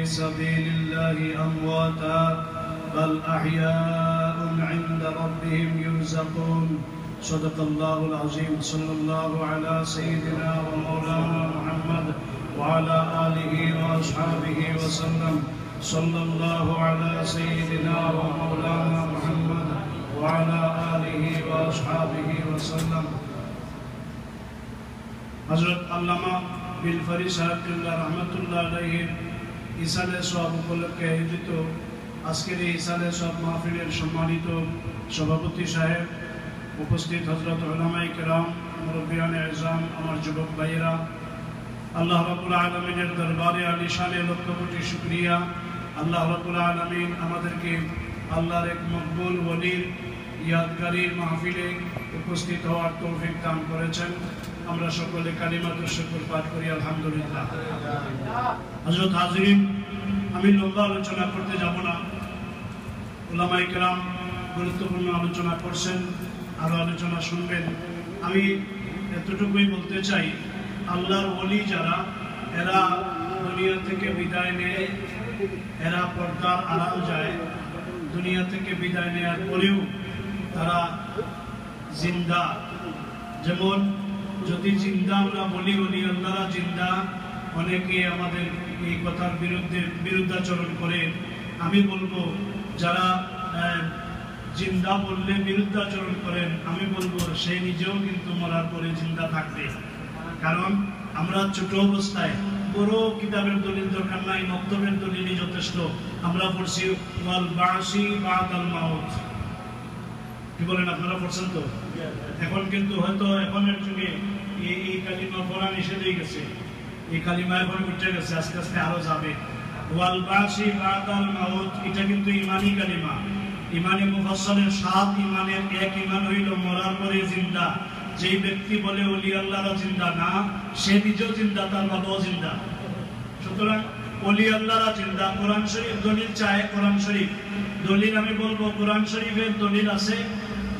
سبيل الله أمواتا بل أحياء عند ربهم يرزقون صدق الله العظيم صلى الله على سيدنا ومولانا محمد وعلى آله وأصحابه وسلم صلى الله على سيدنا ومولانا محمد وعلى آله وأصحابه وسلم حضرت علامہ বিলফারি সাহেব কিল্লা রহমতুল্লাহ আলাইহির ইসালে সওয়াব উপলক্ষে আয়োজিত আজকের এই ইসালে সওয়াব মাহফিলের সম্মানিত সভাপতি সাহেব, উপস্থিত হযরত উলামায়ে কেরাম, মুরব্বিয়ানে আযম, আমার যুবক ভাইয়েরা, আল্লাহ রাব্বুল আলামিনের দরবারে আলিশানে লক্ষ কোটি শুকরিয়া। আল্লাহ রাব্বুল আলামিন আমাদেরকে আল্লাহর এক মকবুল ওলির ইয়াদগারির মাহফিলে উপস্থিত হওয়ার তৌফিক দান করেছেন। আমরা সকলে কালিমাতুশ শুকর পাঠ করি আলহামদুলিল্লাহ। হযরত হাজিরিন, আমি লম্বা আলোচনা করতে যাব না। উলামায়ে কেরাম গুরুত্বপূর্ণ আলোচনা করছেন, আরো আলোচনা শুনবেন। আমি এতটুকুই বলতে চাই, আল্লাহর ওলি যারা, এরা দুনিয়া থেকে বিদায় নেয়, এরা পর্দার আড়াল যায়। দুনিয়া থেকে বিদায় নেওয়ার পরেও তারা জিন্দা। যেমন যদি জিন্দা আমরা বলি ওলি আল্লাহরা জিন্দা, অনেকে আমাদের এই কথার বিরুদ্ধাচরণ করে। আমি বলবো যারা জিন্দা বললে বিরুদ্ধাচরণ করেন, আমি বলবো সে নিজেও কিন্তু মরার পরে জিন্দা থাকবে। কারণ আমরা ছোট অবস্থায় বড় কিতাবের দলিল দরকার নাই, মক্তবের দলিলই যথেষ্ট। আমরা পড়ছি ওয়াল বাসি বাদাল মাউত, কি বলেন আপনারা পড়ছেন তো? এখন কিন্তু হয়তো এখনের যুগে এই কালিমা পড়া নিষেধ হয়ে গেছে। এই কালিমা এখন উঠে গেছে, আস্তে আস্তে আরো যাবে। ওয়াল বাসি বাদাল মাউত, এটা কিন্তু ইমানি কালিমা। ইমানে মুফাসসালের 7 ইমানের এক ইমান হইল মরার পরে জিন্দা। যেই ব্যক্তি বলে ওলি আল্লাহরা জিন্দা না, সে নিজেও জিন্দা, তার বাবাও জিন্দা। সুতরাং ওলি আল্লাহরা জিন্দা। কোরআন শরীফ দলিল চায়, কোরআন শরীফ দলিল আমি বলবো কোরআন শরীফের দলিল আছে।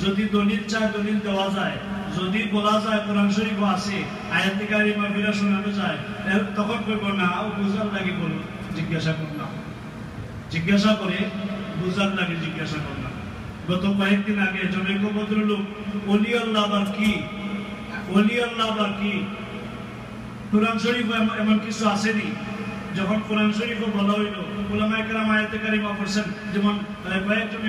যদি দলিল চায় দলিল দেওয়া যায়, যদি বলা যায় কোরআন শরীফও আছে, আয়াতে কারিমা ফিরা শোনানো যায়, তখন কইব না ও বুঝার লাগে বলো, জিজ্ঞাসা করলাম, জিজ্ঞাসা করে বুঝার লাগে জিজ্ঞাসা করলাম। গত কয়েকদিন আগে জনৈক ভদ্রলোক ওলি আল্লাহ আবার কি, ওলি আল্লাহ আবার কি, কোরআন শরীফ এমন কিছু আসেনি। যখন কোরআন শরীফও বলা হইল, উলামায়ে কেরাম আয়াতে কারিমা পড়ছেন, যেমন কয়েকজন